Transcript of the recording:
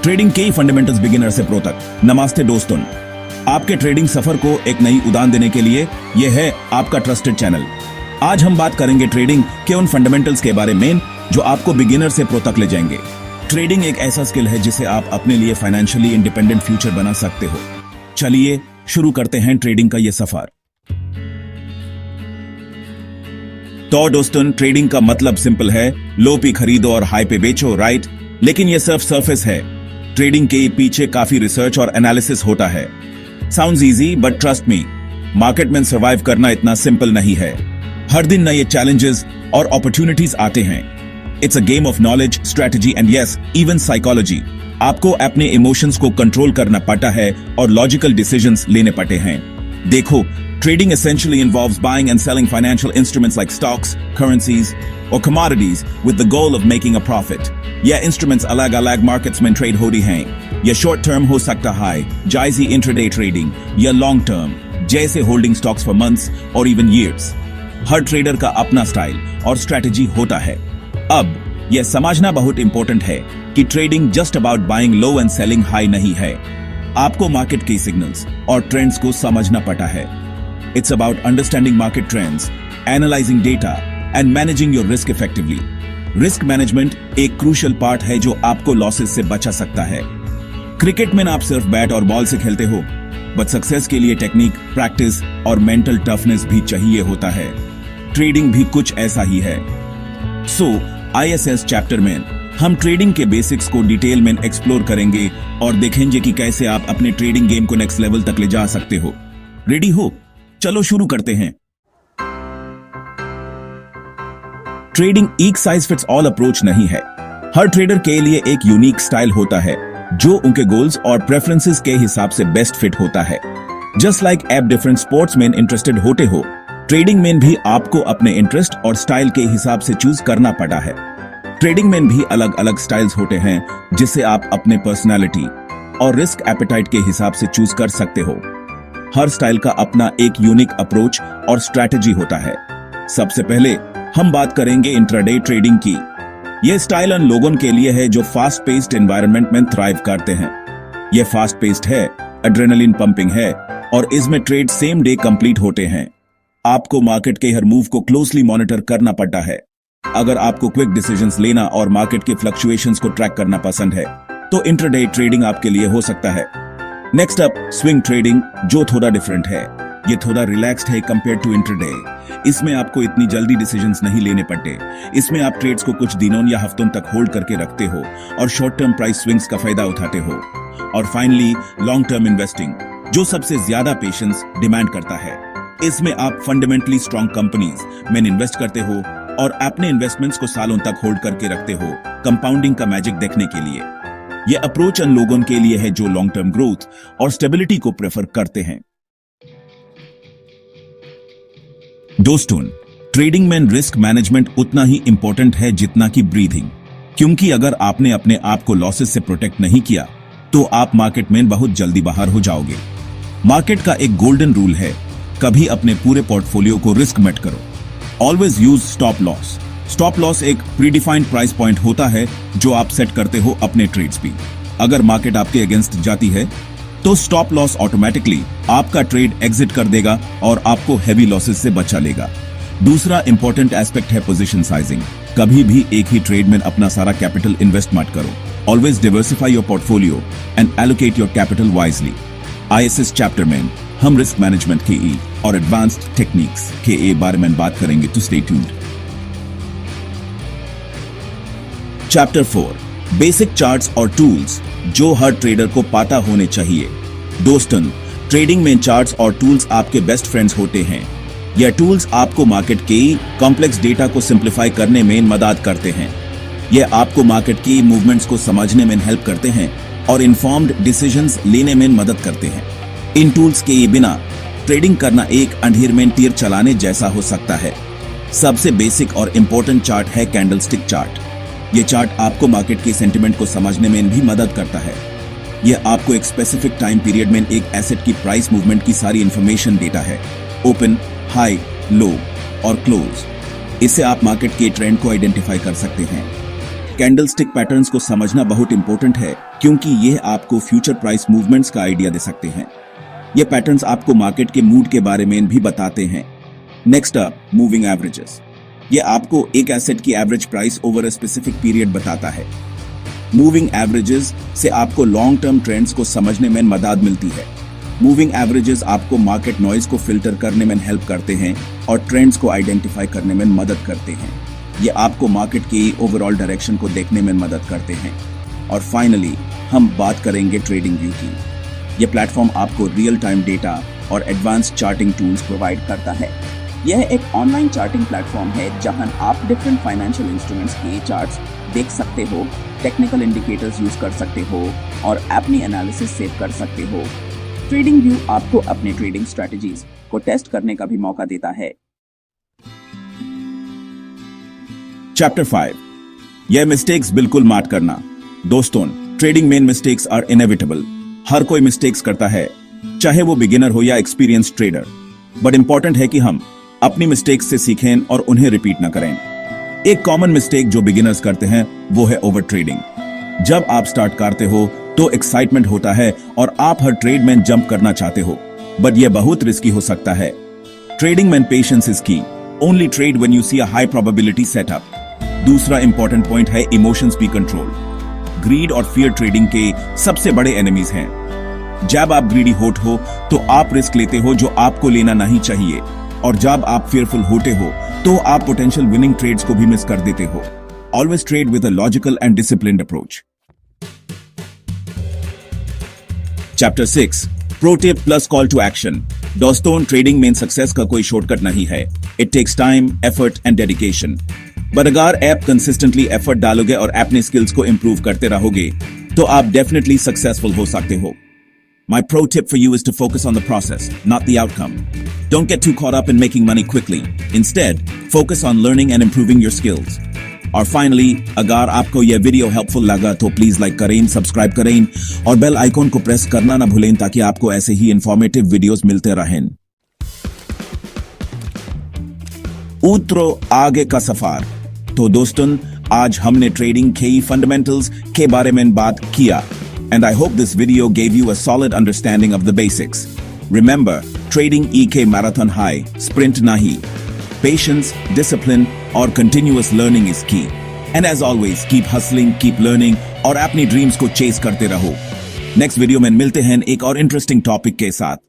Trading के fundamentals beginner से pro तक। नमस्ते दोस्तों, आपके ट्रेडिंग सफर को एक नई उड़ान देने के लिए यह है आपका ट्रस्टेड चैनल। आज हम बात करेंगे ट्रेडिंग के उन फंडामेंटल्स के बारे में जो आपको बिगिनर से प्रो तक ले जाएंगे। ट्रेडिंग एक ऐसा स्किल है जिसे आप अपने लिए फाइनेंशियली इंडिपेंडेंट फ्यूचर बना सकते हो। चलिए शुरू करते हैं ट्रेडिंग का यह सफर। तो दोस्तों, ट्रेडिंग का मतलब सिंपल है, लो पे खरीदो और हाई पे बेचो, राइट? लेकिन यह सिर्फ सरफेस है। ट्रेडिंग के पीछे काफी रिसर्च और एनालिसिस होता है। Sounds easy, but trust me, market में सर्वाइव करना इतना सिंपल नहीं है। हर दिन नए चैलेंजेस और अपॉर्चुनिटीज आते हैं। It's a game of knowledge, strategy and yes, even psychology. आपको अपने इमोशंस को कंट्रोल करना पड़ता है और लॉजिकल डिसीजंस लेने पड़ते हैं। देखो, trading essentially involves buying and selling financial instruments like stocks, currencies, or commodities with the goal of making a profit. यह instruments अलग-अलग markets में trade होती हैं। यह short term हो सकता है, जैसे intraday trading, या long term, जैसे holding stocks for months or even years. Her trader का अपना style और strategy होता है। अब यह समझना बहुत important है कि trading just about buying low and selling high नहीं है। आपको market के signals और trends को समझना पड़ता है। It's about understanding market trends, analyzing data, and managing your risk effectively. Risk management एक crucial part है जो आपको losses से बचा सकता है। क्रिकेट में आप सिर्फ बैट और बॉल से खेलते हो, but सक्सेस के लिए टेक्निक, प्रैक्टिस और मेंटल टफनेस भी चाहिए होता है। ट्रेडिंग भी कुछ ऐसा ही है। So, ISS चैप्टर में हम ट्रेडिंग के बेसिक्स को डिटेल में एक्सप्लोर करेंगे और देखेंगे कि कैसे आप अपने ट्रेडिंग गेम को नेक्स्ट लेवल तक ले जा सकते हो। रेडी हो? चलो शुरू करते हैं। ट्रेडिंग एक साइज फिट्स ऑल अप्रोच नहीं है। हर ट्रेडर के लिए एक यूनिक स्टाइल होता है जो उनके गोल्स और प्रेफरेंसेस के हिसाब से बेस्ट फिट होता है। Just like app different sports में इंटरेस्टेड होते हो, ट्रेडिंग में भी आपको अपने इंटरेस्ट और स्टाइल के हिसाब से चूज करना पड़ता है। ट्रेडिंग में भी अलग अलग स्टाइल्स होते हैं जिसे आप अपने पर्सनालिटी और रिस्क एपेटाइट के हिसाब से चूज कर सकते हो। हर स्टाइल का अपना एक यूनिक अप्रोच और स्ट्रैटेजी होता है। सबसे पहले हम बात करेंगे इंट्राडे ट्रेडिंग की। यह स्टाइल उन लोगों के लिए है जो फास्ट पेस्ड एनवायरनमेंट में थ्राइव करते हैं। यह फास्ट पेस्ड है, एड्रेनलिन पंपिंग है और इसमें ट्रेड सेम डे कंप्लीट होते हैं। आपको मार्केट के हर मूव को क्लोजली मॉनिटर करना पड़ता है। अगर आपको क्विक डिसीजंस लेना और मार्केट के फ्लक्चुएशंस को ट्रैक करना पसंद है तो इंट्राडे ट्रेडिंग आपके लिए हो सकता है। नेक्स्ट अप, स्विंग ट्रेडिंग, जो थोड़ा डिफरेंट है। ये थोड़ा रिलैक्स्ड है कंपेयर टू इंट्राडे। इसमें आपको इतनी जल्दी डिसीजंस नहीं लेने पड़ते। इसमें आप ट्रेड्स को कुछ दिनों या हफ्तों तक होल्ड करके रखते हो और शॉर्ट टर्म प्राइस स्विंग्स का फायदा उठाते हो। और फाइनली, लॉन्ग टर्म इन्वेस्टिंग, जो सबसे ज्यादा पेशेंस डिमांड करता है। इसमें आप फंडामेंटली स्ट्रॉन्ग कंपनीज में इन्वेस्ट करते हो और अपने इन्वेस्टमेंट्स को सालों तक होल्ड करके रखते हो, कंपाउंडिंग का मैजिक देखने के लिए। यह अप्रोच उन लोगों के लिए है जो लॉन्ग टर्म ग्रोथ और स्टेबिलिटी को प्रेफर करते हैं। दोस्तों, ट्रेडिंग में रिस्क मैनेजमेंट उतना ही इंपॉर्टेंट है जितना कि ब्रीथिंग, क्योंकि अगर आपने अपने आप को लॉसेस से प्रोटेक्ट नहीं किया तो आप मार्केट में बहुत जल्दी बाहर हो जाओगे। मार्केट का एक गोल्डन रूल है, कभी अपने पूरे पोर्टफोलियो को रिस्क मत करो। Always use stop loss. Stop loss एक प्रीडिफाइंड प्राइस पॉइंट होता है जो आप सेट करते हो अपने ट्रेड्स पे। अगर मार्केट आपके अगेंस्ट जाती है तो स्टॉप लॉस ऑटोमेटिकली आपका ट्रेड एग्जिट कर देगा और आपको हैवी लॉसेस से बचा लेगा। दूसरा इंपॉर्टेंट एस्पेक्ट है पोजीशन साइजिंग। कभी भी एक ही ट्रेड में अपना सारा कैपिटल इन्वेस्ट मत करो। Always diversify your portfolio and allocate your capital wisely. ISS chapter में हम रिस्क मैनेजमेंट के और एडवांस्ड टेक्निक्स के बारे में बात करेंगे, तो stay tuned. Chapter 4, basic charts और टूल्स जो हर ट्रेडर को पता होने चाहिए। दोस्तों, ट्रेडिंग में चार्ट्स और टूल्स आपके बेस्ट फ्रेंड्स होते हैं। यह टूल्स आपको मार्केट के कॉम्प्लेक्स डेटा को सिंप्लीफाई करने में मदद करते हैं। यह आपको मार्केट की मूवमेंट्स को समझने में हेल्प करते हैं और इन्फॉर्म्ड डिसीजंस लेने में मदद करते हैं। इन टूल्स के बिना ट्रेडिंग करना एक अंधेर में तीर चलाने जैसा हो सकता है। सबसे बेसिक और इंपॉर्टेंट चार्ट है कैंडलस्टिक चार्ट। यह चार्ट आपको मार्केट के सेंटिमेंट को समझने में भी मदद करता है। यह आपको एक स्पेसिफिक टाइम पीरियड में एक एसेट की प्राइस मूवमेंट की सारी इंफॉर्मेशन देता है, ओपन, हाई, लो और क्लोज। इससे आप मार्केट के ट्रेंड को आइडेंटिफाई कर सकते हैं। कैंडलस्टिक पैटर्न्स को समझना बहुत इंपॉर्टेंट है क्योंकि यह आपको फ्यूचर प्राइस मूवमेंट्स का आइडिया दे सकते हैं। ये पैटर्न्स आपको मार्केट के मूड के बारे में भी बताते हैं। Next up, moving averages. ये आपको एक एसेट की average price over a specific period बताता है। मूविंग एवरेजेस से आपको लॉन्ग टर्म ट्रेंड्स को समझने में मदद मिलती है। मूविंग एवरेजेस आपको मार्केट नॉइज को फिल्टर करने में हेल्प करते हैं और ट्रेंड्स को आइडेंटिफाई करने में मदद करते हैं। ये आपको मार्केट की ओवरऑल डायरेक्शन को देखने में मदद करते हैं। और फाइनली हम बात करेंगे ट्रेडिंग व्यू की। ये प्लेटफॉर्म आपको रियल टाइम डेटा और एडवांस चार्टिंग टूल्स प्रोवाइड करता है। यह एक ऑनलाइन चार्टिंग प्लेटफॉर्म है जहां आप डिफरेंट फाइनेंशियल इंस्ट्रूमेंट्स के चार्ट्स देख सकते हो, टेक्निकल इंडिकेटर्स यूज कर सकते हो और अपनी एनालिसिस सेव कर सकते हो। ट्रेडिंग व्यू आपको अपने ट्रेडिंग स्ट्रेटजीज को टेस्ट करने का भी मौका देता है। चैप्टर 5, यह मिस्टेक्स बिल्कुल माफ करना। दोस्तों, ट्रेडिंग में मिस्टेक्स आर इनएविटेबल। हर कोई मिस्टेक्स करता है, चाहे वो बिगिनर हो या एक्सपीरियंस ट्रेडर। बट इंपॉर्टेंट है कि हम अपनी मिस्टेक्स से सीखें और उन्हें रिपीट न करें। एक कॉमन मिस्टेक जो बिगिनर्स करते हैं वो है ओवर ट्रेडिंग। जब आप स्टार्ट करते हो तो एक्साइटमेंट होता है और आप हर ट्रेड में जंप करना चाहते हो, बट यह बहुत रिस्की हो सकता है। ट्रेडिंग में patience is key. Only trade when you see a high probability setup. दूसरा इंपॉर्टेंट पॉइंट है इमोशंस बी कंट्रोल। ग्रीड और फियर ट्रेडिंग के सबसे बड़े एनिमीज हैं। जब आप ग्रीडी होते हो तो आप रिस्क लेते हो जो आपको लेना नहीं चाहिए, और जब आप फियरफुल होते हो तो आप पोटेंशियल विनिंग ट्रेड्स को भी मिस कर देते हो। Always trade with a logical and disciplined approach. Chapter 6, pro tip plus call to action. दोस्तों, ट्रेडिंग में सक्सेस का कोई शॉर्टकट नहीं है। It takes time, effort and dedication. But अगर आप कंसिस्टेंटली एफर्ट डालोगे और अपने स्किल्स को इंप्रूव करते रहोगे तो आप डेफिनेटली सक्सेसफुल हो सकते हो। My pro tip for you is to focus on the process, not the outcome. Don't get too caught up in making money quickly. Instead, focus on learning and improving your skills. और finally, अगर आपको यह video helpful लगा तो please like करें, subscribe करें और bell icon को प्रेस करना ना भूलें ताकि आपको ऐसे ही इंफॉर्मेटिव वीडियोस मिलते रहें। उतरो आगे का सफर। तो दोस्तों, आज हमने ट्रेडिंग के फंडामेंटल्स के बारे में बात किया। And I hope this video gave you a solid understanding of the basics. Remember, trading EK marathon high, sprint nahi. Patience, discipline, or continuous learning is key. And as always, keep hustling, keep learning, और अपनी dreams को chase करते रहो। Next video में मिलते हैं एक और interesting topic के साथ।